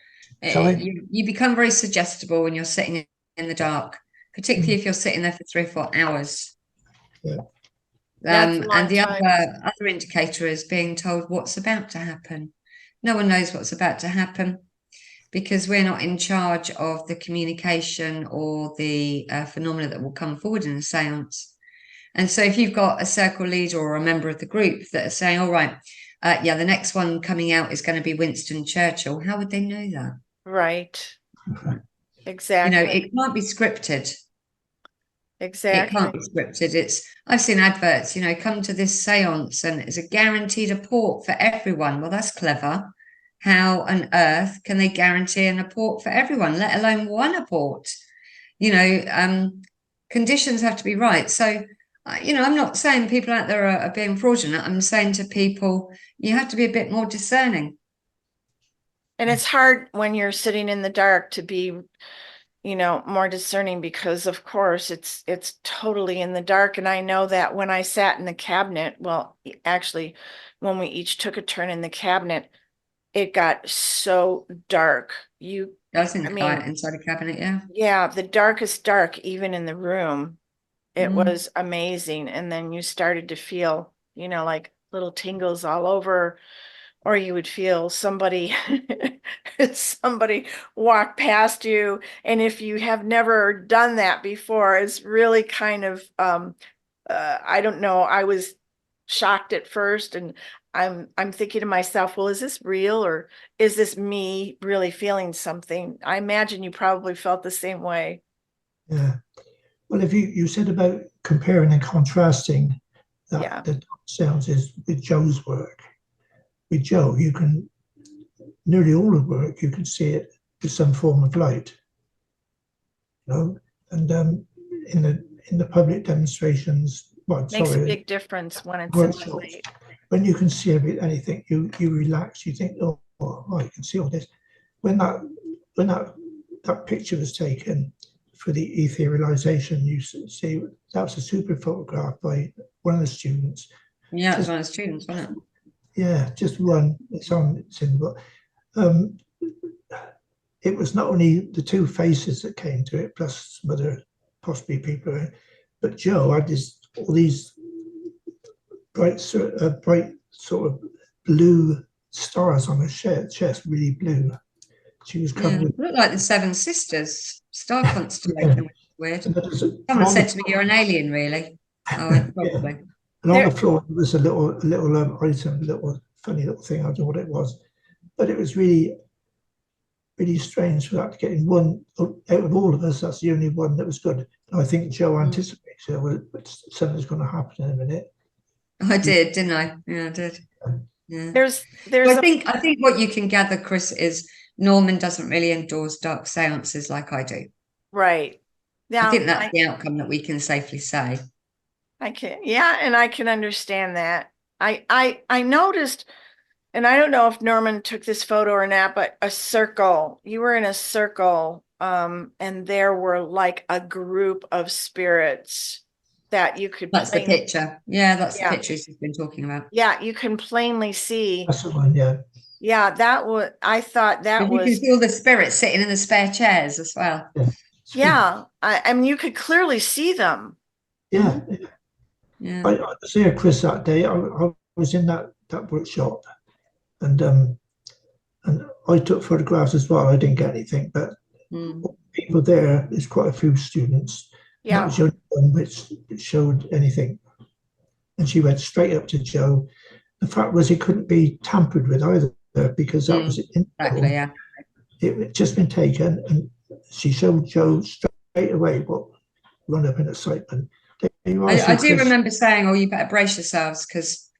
You become very suggestible when you're sitting in the dark, particularly if you're sitting there for 3 or 4 hours. Yeah. And the other indicator is being told what's about to happen. No one knows what's about to happen because we're not in charge of the communication or the phenomena that will come forward in a seance. And so if you've got a circle leader or a member of the group that are saying, all right, the next one coming out is going to be Winston Churchill, how would they know that? Right. Exactly. It can't be scripted. Exactly. It can't be scripted. I've seen adverts, come to this seance and it's a guaranteed apport for everyone. Well, that's clever. How on earth can they guarantee an apport for everyone, let alone one apport? Conditions have to be right. So, I'm not saying people out there are being fraudulent. I'm saying to people, you have to be a bit more discerning. And it's hard when you're sitting in the dark to be, more discerning because of course it's totally in the dark. And I know that when I sat in the cabinet, well, actually, when we each took a turn in the cabinet, it got so dark. Inside the cabinet, yeah. Yeah, the darkest dark, even in the room. It was amazing. And then you started to feel, like little tingles all over, or you would feel somebody walk past you. And if you have never done that before, it's really kind of, I don't know, I was shocked at first, and I'm thinking to myself, well, is this real or is this me really feeling something? I imagine you probably felt the same way. Yeah. Well, if you said about comparing and contrasting the sounds is with Joe's work. With Joe, you can nearly all of work, you can see it with some form of light, you know. And in the public demonstrations, well, Makes a sorry, big difference when it's in the workshops, light. when you can see anything, you relax. You think, oh, I can see all this. When that picture was taken for the etherealization, you see that was a super photograph by one of the students. Yeah, it was one of the students, wasn't it? Yeah, just one. It's in the book. Um, it was not only the two faces that came to it, plus some other possibly people, but Joe had all these bright sort of blue stars on her chest, really blue. She was Yeah, covered with. looked like the Seven Sisters star Yeah, constellation, which is weird. and Someone said to me, "You're an alien, really." I went, yeah, probably. and on There, the floor there was a little item, a little funny little thing. I don't know what it was, but it was really strange for that to get in one out of all of us. That's the only one that was good. And I think Joe anticipates it. Well, something's going to happen in a minute. I did, didn't I? Yeah, I did. Yeah. there's So a I think what you can gather, Chris, is Norman doesn't really endorse dark seances like I do. right. I Yeah, think that's the outcome that we can safely say. I can, yeah, and I can understand that. I noticed, and I don't know if Norman took this photo or not, but a circle. You were in a circle, and there were like a group of spirits that you could That's the plainly, picture. Yeah, that's the yeah, picture he's been talking about. yeah, you can plainly see. That's the one, yeah. Yeah, that was, I thought that You can was, see all the spirits sitting in the spare chairs as well. Yeah, yeah, I mean, you could clearly see them. yeah. Yeah. I was there, Chris, that day. I was in that workshop, and I took photographs as well. I didn't get anything, but Mm. people there, there's quite a few students. And that Yeah, was the only one which showed anything. And she went straight up to Joe. The fact was, it couldn't be tampered with either because that was in Exactly, yeah. it had just been taken, and she showed Joe straight away what run up in excitement. I do remember saying, "Oh, you better brace yourselves because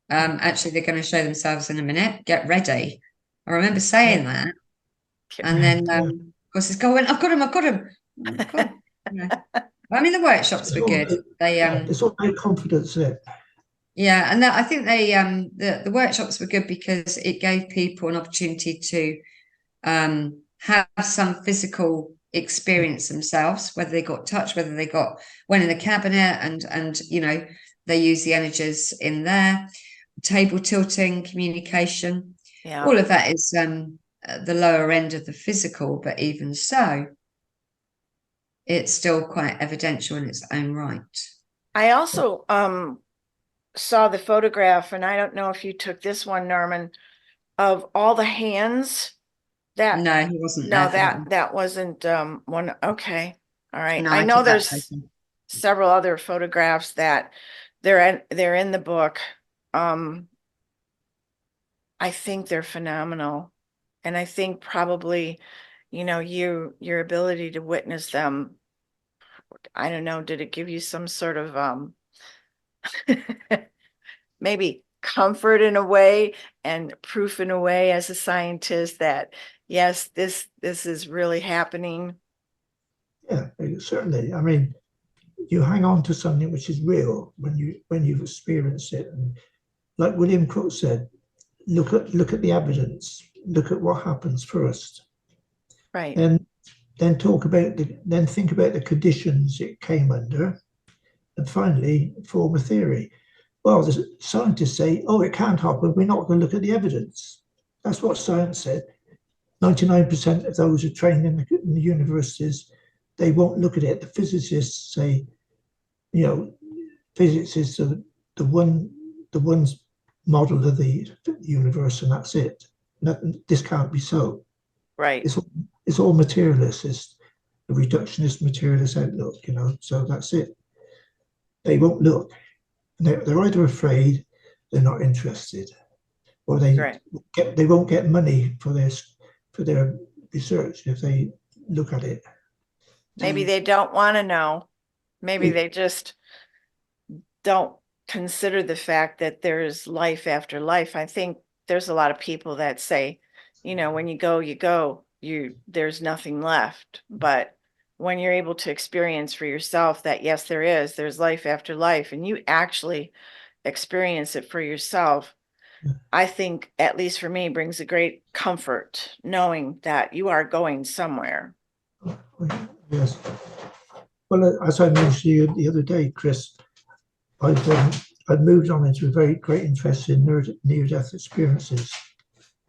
actually they're going to show themselves in a minute. Get ready." I remember saying that, and then of course this guy went, "I've got him! I've got him!" Cool. Yeah. I mean, the workshops were good. They There's all no confidence in it. yeah, and I think they the workshops were good because it gave people an opportunity to have some physical experience themselves, whether they got touched, whether they went in the cabinet and they use the energies in there, table tilting, communication, yeah. all of that is the lower end of the physical, but even so, it's still quite evidential in its own right. I also saw the photograph, and I don't know if you took this one, Norman, of all the hands that, No, he wasn't no, there for that one. that wasn't one. Okay. All right. No, I I know took that there's photo. several other photographs that they're in the book. I think they're phenomenal. And I think probably, your ability to witness them, I don't know, did it give you some sort of maybe comfort in a way and proof in a way as a scientist that yes, this is really happening? Yeah, certainly. I mean, you hang on to something which is real when you've experienced it. And like William Crook said, look at the evidence, look at what happens first, Right. and then think about the conditions it came under, and finally form a theory. Well, the scientists say, oh, it can't happen. We're not going to look at the evidence. That's what science said. 99% of those who are trained in the universities, they won't look at it. The physicists say, physics is the one's model of the universe, and that's it. This can't be so. Right. It's all materialist. It's a reductionist materialist outlook, so that's it. They won't look. They're either afraid, they're not interested, or Right. they won't get money for their research if they look at it. Maybe they don't want to know. Maybe they just don't consider the fact that there's life after life. I think there's a lot of people that say, when you go, you go. there's nothing left. But when you're able to experience for yourself that, yes, there's life after life, and you actually experience it for yourself, I think, at least for me, brings a great comfort knowing that you are going somewhere. Yes. Well, as I mentioned to you the other day, Chris, I've moved on into a very great interest in near-death experiences.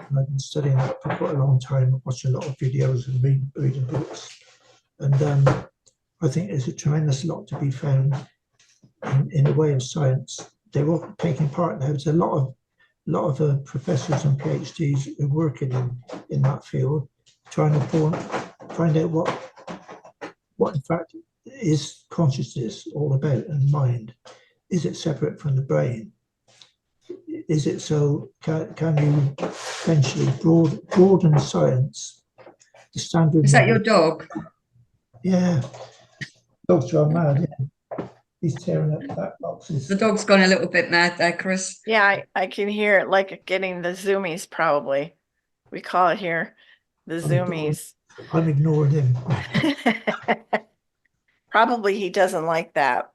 And I've been studying that for quite a long time, watching a lot of videos and reading books. And I think there's a tremendous lot to be found in the way of science. They're all taking part now. There's a lot of professors and PhDs who are working in that field, trying to find out what in fact is consciousness all about, and mind. Is it separate from the brain? Is it so? Can you eventually broaden science? The standard Is that your model. dog? Yeah, dogs are mad. Yeah. He's tearing up back boxes. The dog's gone a little bit mad there, Chris. Yeah, I can hear it like getting the zoomies, probably. We call it here the zoomies. I'm ignoring him. Probably he doesn't like that,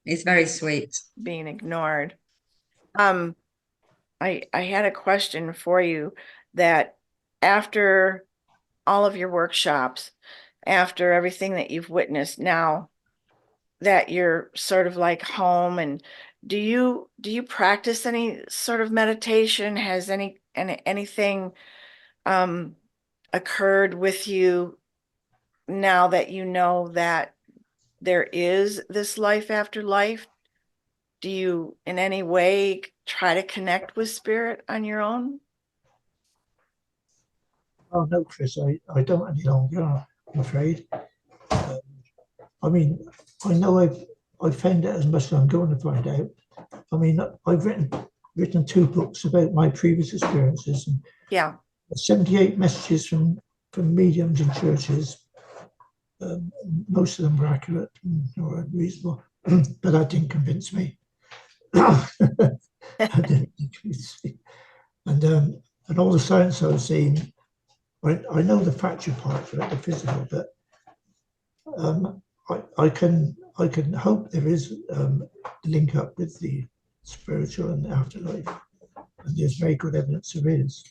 He's very sweet. being ignored. I had a question for you, that after all of your workshops, after everything that you've witnessed, now that you're sort of like home, and do you practice any sort of meditation? Has anything occurred with you now that you know that there is this life after life? Do you in any way try to connect with spirit on your own? Oh no, Chris, I don't any longer, I'm afraid. I mean, I know I've found out as much as I'm going to find out. I mean, I've written 2 books about my previous experiences, and Yeah, 78 messages from mediums and churches. Most of them were accurate or reasonable, but that didn't convince me. That didn't convince me. And all the science I've seen, I know the factual part of it, the physical, but I can hope there is a link up with the spiritual and the afterlife, and there's very good evidence there is.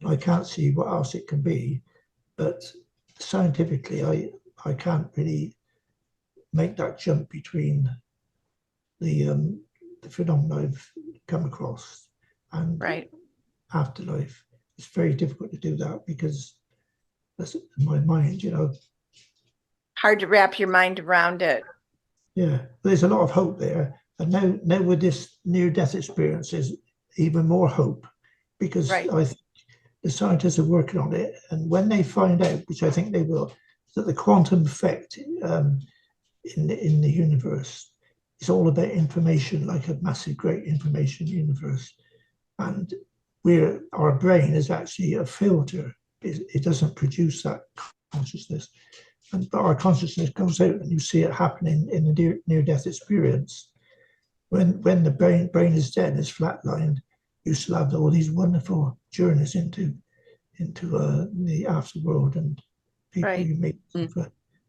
I can't see what else it can be, but scientifically, I can't really make that jump between the phenomena I've come across and right. afterlife. It's very difficult to do that because that's my mind, Hard to wrap your mind around it. Yeah, there's a lot of hope there. And now with this near-death experience, there's even more hope, because Right. I think the scientists are working on it. And when they find out, which I think they will, that the quantum effect in the universe is all about information, like a massive, great information universe. And our brain is actually a filter. It doesn't produce that consciousness. But our consciousness goes out, and you see it happening in the near-death experience. When the brain is dead, it's flatlined, you still have all these wonderful journeys into the afterworld, and people Right. you meet.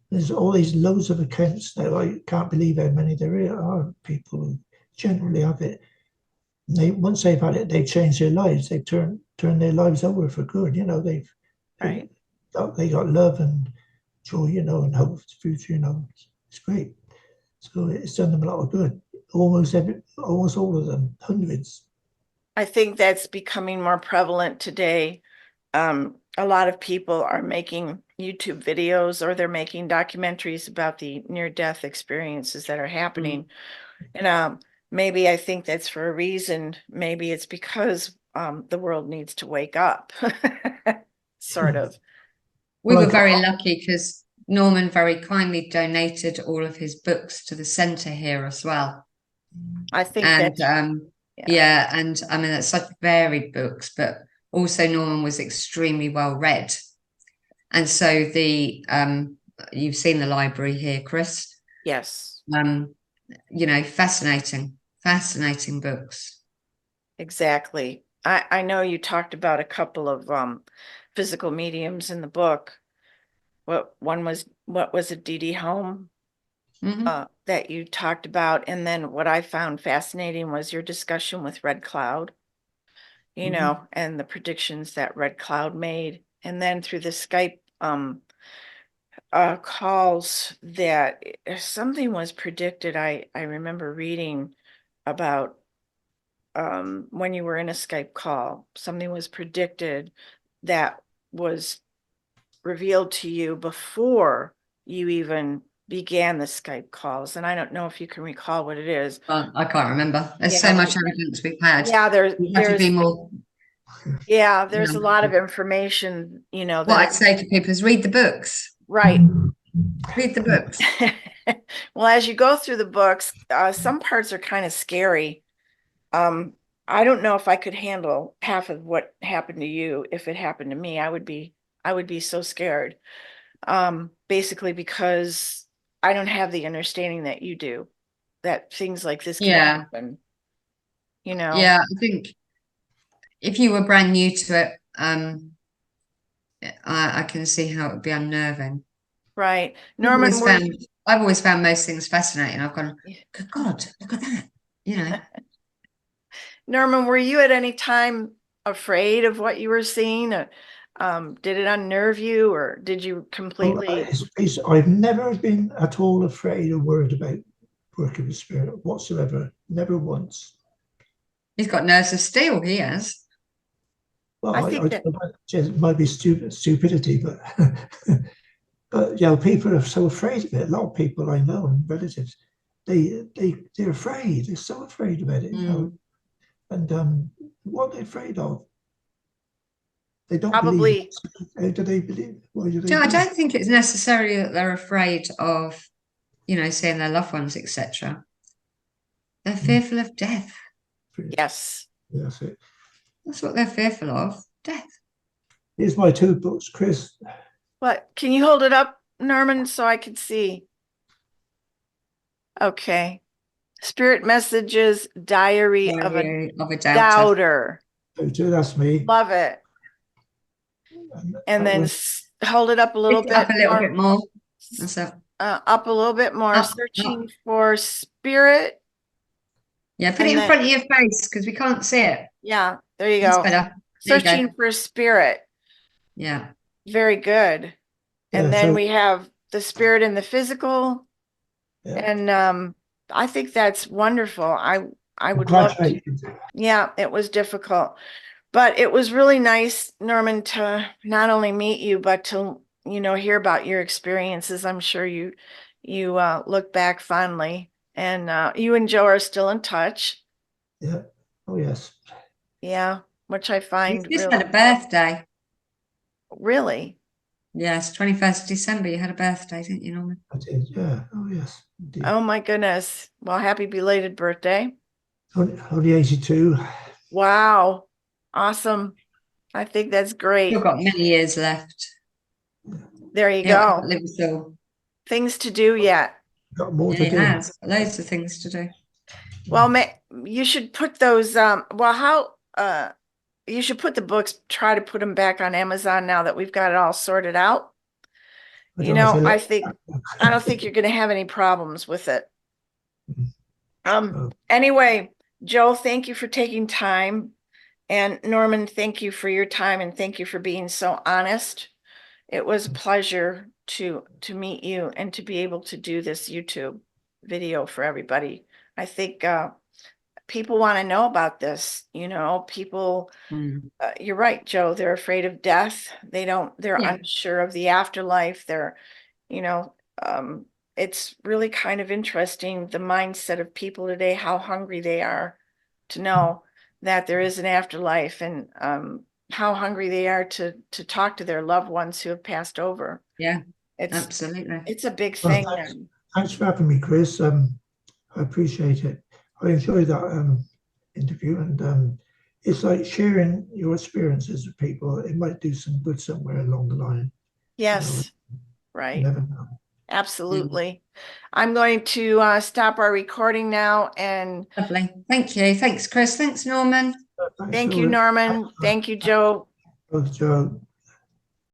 There's all these loads of accounts now. I can't believe how many there are, people who generally have it. And once they've had it, they change their lives. They turn their lives over for good. Right. They got love and joy, and hope for the future. It's great. So it's done them a lot of good. Almost all of them, hundreds. I think that's becoming more prevalent today. A lot of people are making YouTube videos, or they're making documentaries about the near-death experiences that are happening. And maybe I think that's for a reason. Maybe it's because the world needs to wake up, sort of. We were Like, very lucky because Norman very kindly donated all of his books to the centre here as well. I think And that, yeah, and I mean, that's such varied books, but also Norman was extremely well read. And so you've seen the library here, Chris. yes, Fascinating books. exactly. I know you talked about a couple of physical mediums in the book. What was it, Dee Dee Home Mhm. that you talked about? And then what I found fascinating was your discussion with Red Cloud, Mhm. and the predictions that Red Cloud made. And then through the Skype calls that something was predicted. I remember reading about when you were in a Skype call, something was predicted that was revealed to you before you even began the Skype calls. And I don't know if you can recall what it is. I can't remember. There's Yeah, so much evidence we've had. yeah, We have to be more. there's a lot of information, What that I'd say to people is read the books. right. Read the books. Well, as you go through the books, some parts are kind of scary. I don't know if I could handle half of what happened to you if it happened to me. I would be so scared. Basically because I don't have the understanding that you do, that things like this can Yeah. happen, Yeah. I think if you were brand new to it, I can see how it would be unnerving. Right. Norman, I've always found most things fascinating. I've gone, good God, look at that. Norman, were you at any time afraid of what you were seeing? Did it unnerve you, or did you completely? I've never been at all afraid or worried about working with spirit whatsoever. Never once. He's got nerves of steel, he has. Well, I I think don't that, know, it might be stupidity, but people are so afraid of it. A lot of people I know and relatives, they're afraid. They're so afraid about it, Mm. And what are they afraid of? They don't believe it. probably, How do they believe? Why do they I believe? don't think it's necessarily that they're afraid of, seeing their loved ones, etc. They're fearful of death. yes. Yeah, that's it. That's what they're fearful of, death. Here's my two books, Chris. What, can you hold it up, Norman, so I can see? Okay. Spirit Messages, Diary of a Diary of a doubter. Doubter. That's me. Love it. And then hold it up a little Lift it up bit a little more. bit more. That's it. Up a little bit more. Up, Searching up. for spirit. Yeah, put And it in then, front of your face because we can't see it. yeah, there you That's go. better. There you Searching go. for spirit. Yeah. Very good. And Yeah, then so we have the spirit and the physical. yeah, And I think that's wonderful. I would love to. congratulations. Yeah, it was difficult. But it was really nice, Norman, to not only meet you, but to, hear about your experiences. I'm sure you look back fondly, and you and Joe are still in touch. Yeah. Oh yes. Yeah, which I You've find just had a birthday. really. Yes, 21st December. You had a birthday, didn't you, Norman? I did. Yeah. Oh yes. Indeed. Oh my goodness. Well, happy belated birthday. Only 82. Wow. Awesome. I think that's great. You've got many years left. There you He'll go. live us all. Things to do yet. Got more Yeah, to he do. has. Loads of things to do. Well, you should put those you should put the books, try to put them back on Amazon now that we've got it all sorted out. I don't know if I don't think you're going to have any problems with it. Oh. Anyway, Joe, thank you for taking time. And Norman, thank you for your time, and thank you for being so honest. It was a pleasure to meet you and to be able to do this YouTube video for everybody. I think people want to know about this. People, you're right, Joe, they're afraid of death. They're Yeah. unsure of the afterlife. You know, it's really kind of interesting, the mindset of people today, how hungry they are to know that there is an afterlife, and how hungry they are to talk to their loved ones who have passed over. Yeah, It's absolutely. it's a big Well, thing. thanks for having me, Chris. I appreciate it. I enjoyed that interview, and it's like sharing your experiences with people. It might do some good somewhere along the line. Yes, You right. never know. Absolutely. I'm going to stop our recording now, and Lovely. Thank you. Thanks, Chris. Thanks, Norman. Thanks Thank for you, it. Norman. Thank you, Joe. Both Joe.